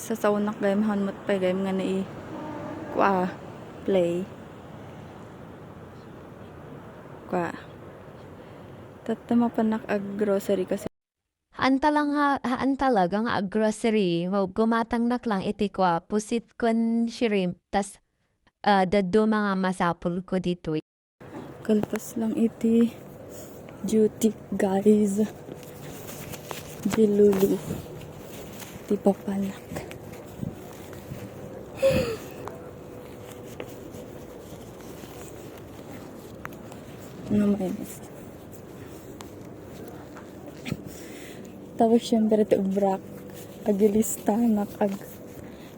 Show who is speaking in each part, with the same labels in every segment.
Speaker 1: sa saunak gayam hanmat pa gayam nga na play kwa tatama panak ag grocery kasi
Speaker 2: Haan talagang grocery. Gumatang lang iti kwa. Pusit kon shrimp. Tas dado mga masapul ko dito.
Speaker 1: kalpas lang iti duty guys dilulu di papalak ano mainis. Tapos syempre ito brak agilista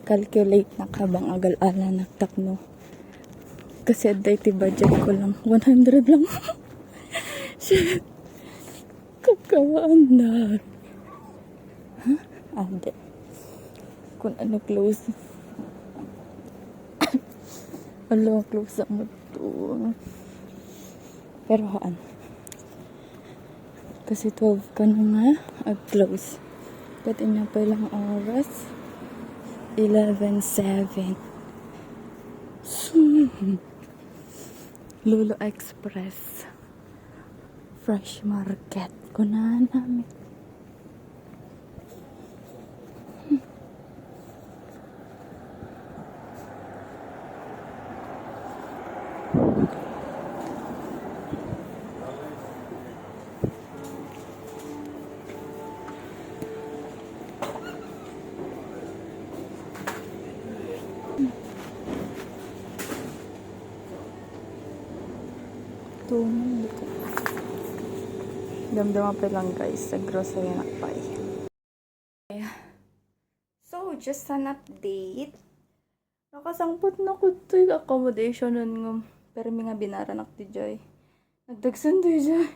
Speaker 1: calculate na kabang agal-ala nagtakno kasi aday ti budget ko lang 100 lang. Shit, kakawaan na ade kung ano close ano close mo to pero haan kasi 12 ka na nga ag-close. Pati niya pa ilang oras. 11:07. Lulu Express. Fresh Market. Kunahan namin. Tunay ko. Damdama pa lang guys sa grocery na pa. So, just an update. Nakasangpot na ko ito yung accommodation nun nga. Pero may nga binaran di jay. Nagdagsan di jay.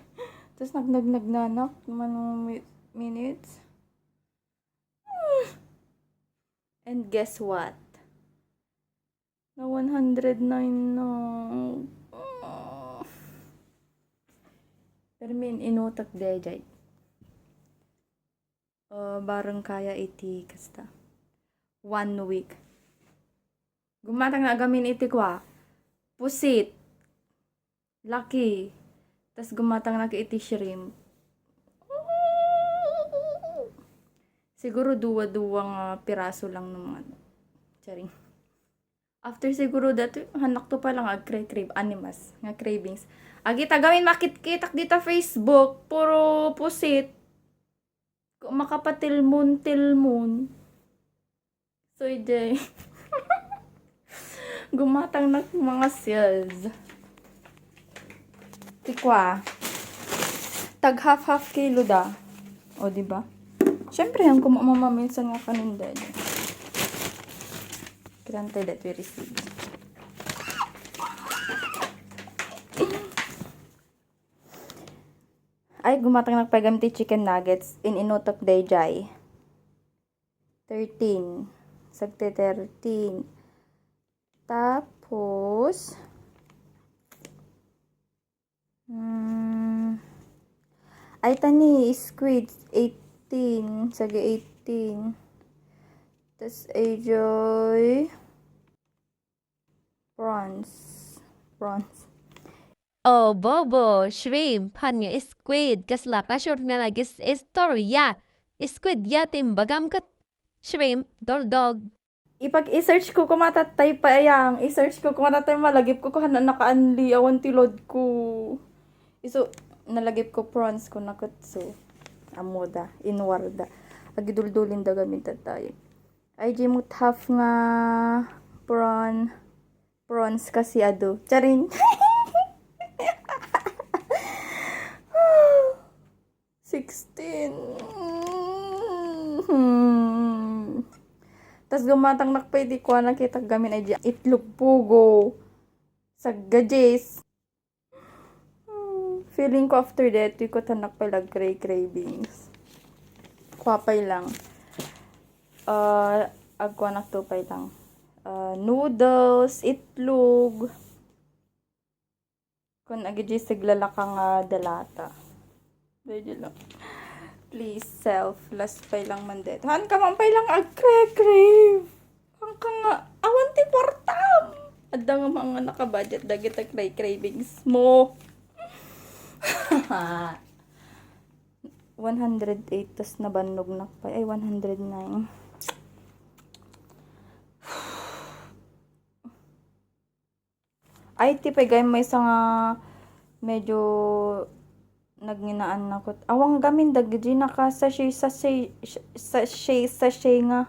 Speaker 1: Tapos nagnagnanak naman ng minutes. And guess what? Na 109 na. Pero min inutak di jay. Barang kaya iti kasta. 1 week. Gumatang na agamin iti kwa. Pusit. Laki. Tas gumatang na iti shrimp. Siguro duwa-duwang piraso lang naman. Charing. After siguro dato hanak to pa lang crave animas nga cravings. Agi tagamin makit-kitak dito Facebook puro pusit. Makapatilmon. So ide gumatang na mga sales. Tikwa. Tag half kilo da. O di ba? Syempre ang kumamaminsan nga kaninda. Granted that we received. Ay, gumatang nagpagamti chicken nuggets in inutok dayjay. 13. Sagte 13. Tapos, ay tani, squid, 18. Sagi 18. Tapos, ajoy, prawns.
Speaker 2: Oh, bobo, shrimp, hanya squid, kasla short na lagis istorya. Squid yatim bagam kat shrimp, dog.
Speaker 1: I-search ko kumatatay pa yang. I-search ko kumatatay malagip ko kuhan nakaanli awan tilod ko. Iso nalagip ko prawns ko nakutso. Amoda, inwarda. Agiduldulin da gamit tatay. Ay jimut half nga prawns kasi ado. Charin. 16. Tas gumatang nakpwede ko nakita gamin ay itlog pugo sa gajes. Feeling ko after that ko tanak pala cravings. Kwapay lang. Agwa naktupay lang. Noodles, itlog. Kung agajis siglalaka nga dalata. Dahil lang. Please, self. Last pay lang man det. Han ka man pay lang agre-crave. Han ka nga. Awan ti portam. Adda nga mga naka-budget. Dagit ang cravings mo. 108 tas nabannog na pa. Ay, 109. Ay, tipay gay may isa nga medyo nagnginaan na ko. Awang gamin dagdi na ka sachet nga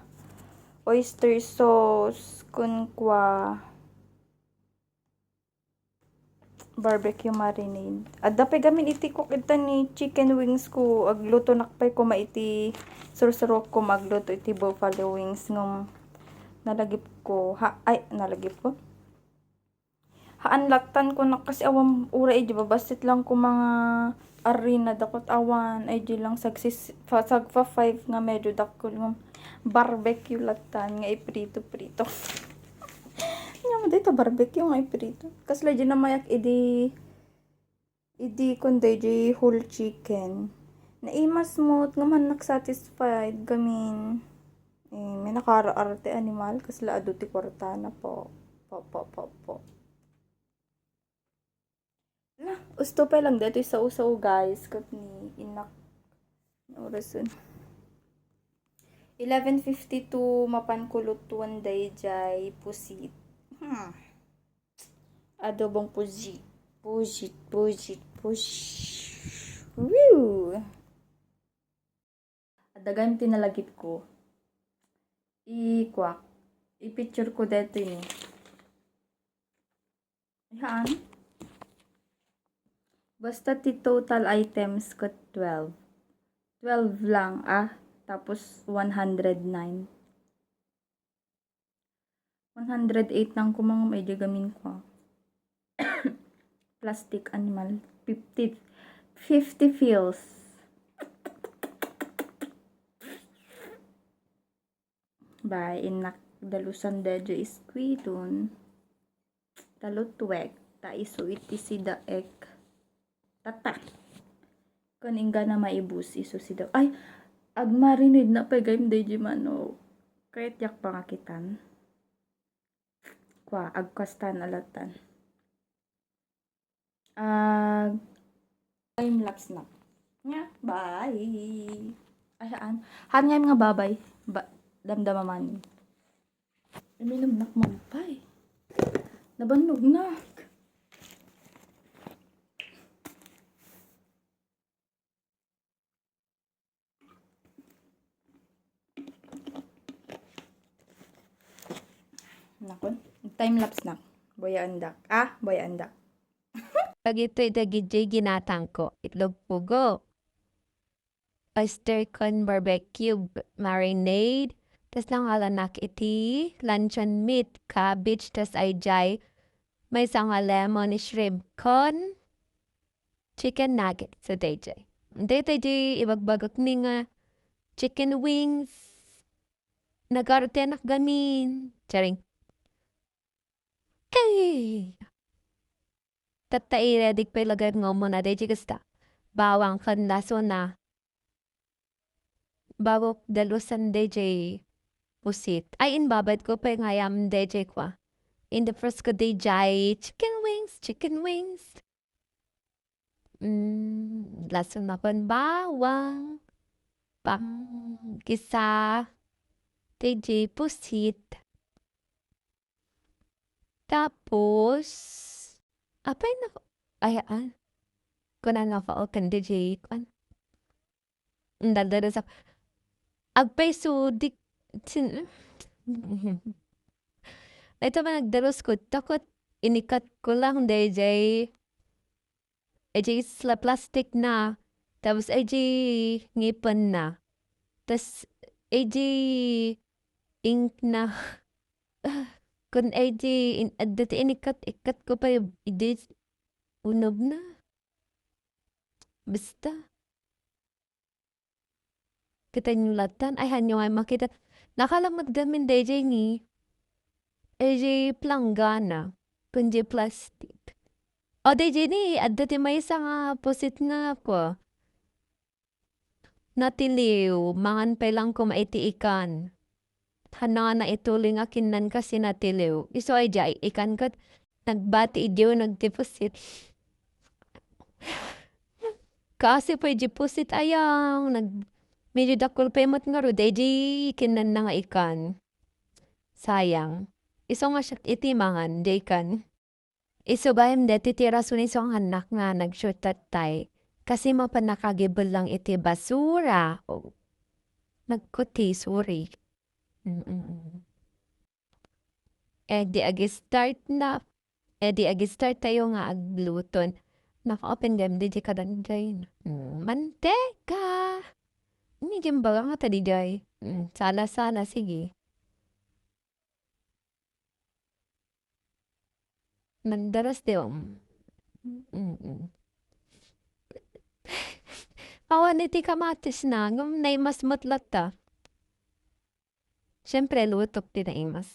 Speaker 1: oyster sauce kun kwa barbecue marinade. Adda pa gamin iti ko kita ni chicken wings ko agluto nakpay ko maiti sursurok ko magluto iti buffalo wings ngum nalagip ko nalagip ko haanlaktan ko na kasi awam ura di ba basit lang ko mga arena dakot awan ay di lang sagfa 5 nga medyo dakol ng barbecue latan nga iprito-prito. Nya mo dito barbecue nga iprito. Kasla di na mayak idi kundi di whole chicken. Naimas mo nga man nagsatisfied gamin. May nakaraarte animal kasla adu ti kwarta na po. Po. Usto pa lang dito sa usaw guys kat ni inak orason 11:52 mapan kulot one day jay pusit adobong pusit woo adagan tinalagip ko i-picture ko dito ni yan. Basta ti total items ko 12. 12 lang tapos 109. 108 lang ko mga may gamin ko. Plastic animal. 50 feels. By inak dalusan dejo iskwidon. Talutwek. Ta iso iti sida ek. Tata. Kaning na maibus iso si daw. Ay, agmarinid na pa game day mano. Kahit yak pangakitan. Agkastan alatan. Time lapse na. Nga, bye. Ayaan. Han nga mga babay. Damdamaman. Minum nakmampay. Nabanog na. Nakon, time lapse na. Boya andak. Boya andak.
Speaker 2: Pag ito'y dagijay ginatang ko, itlog pugo, oyster con barbecue marinade, tas lang alanak iti, luncheon meat, cabbage, tas ay jay, may isang lemon shrimp con, chicken nugget sa DJ. Hindi tayo ibagbagak ni nga chicken wings, nagarotenak gamin, charing. Kay! Tatairedik pa ilagay nga mo na DJ kasta. Bawang kan laso na. Bago dalusan DJ pusit. Ay, inbabad ko pa ngayam DJ kwa. In the first ko DJ, chicken wings. Laso na kon bawang. Pang kisa. DJ pusit. Tapos, apay na ayaan. Kunan nga pa kan DJ kan. Daldala sa agpay sudik ito ba nagdaros ko takot inikat ko lang DJ sla plastic na tapos ngipan na tapos ink na kun dati ikat ko pa yung unob na basta kita nyulatan ay hanyo ay makita nakalang magdamin DJ ni planggana kundi plastic o DJ ni adda ti may isa nga posit nga ako Natiliw, mangan pa lang ko maitiikan. Hana na ituloy nga kinan kasi natiliw. Iso ay jay, ikan kat nagbati idyo nagdeposit. Kasi pa deposit ayang, medyo dakol pa imot nga ro, di kinan na nga ikan. Sayang. Iso nga siya itimangan, di kan. Iso bayam de titira suni so ang anak nga nag-shoot tay. Kasi mo pa nakagibol lang iti basura. O, nagkuti, sorry. Eh di agi start na. Eh di agi start tayo nga agluton. Naka-open game di ka dan dyan. Manteka! Hindi gimbaga nga tadi jay. Sala-sala, sige. Mandaras di Kawan iti kamatis na, ngam naimas mutlat ta. Siyempre, lutok di naimas.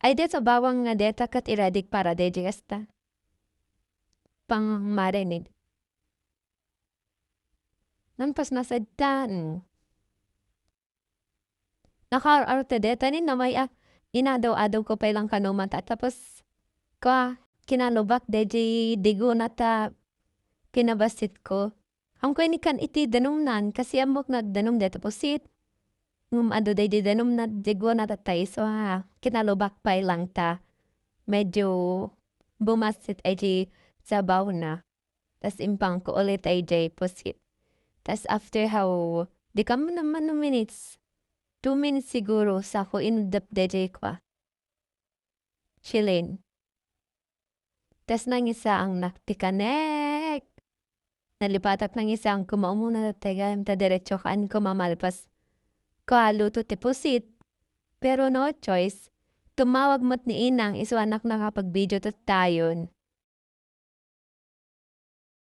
Speaker 2: Ay, dito bawang nga deta kat iradik para de esta. Pang marinade. Nampas nasa dan. Naka-arte deta ni na may inadaw-adaw ko pa ilang kanuman tapos kinalubak deji digo na ta kinabasit ko. Ang ko kan iti danumnan kasi amok nagdanom de taposit. Ado deji danom na digo na tatay so kinalubak pa ilang ta. Medyo bumasit ay sabaw na. Tas impang ko ulit ay posit. Tas after how, di ka mo naman 2 minutes. 2 minutes siguro sa ko inudap deje ko. Chilin. Tas nang isa ang naktikanek. Nalipatak nang isa ang kumao muna na tega ta diretso kaan ko mamalpas. Kaluto deposit. Pero no choice. Tumawag mo't ni inang iso anak nakapag-video tayon.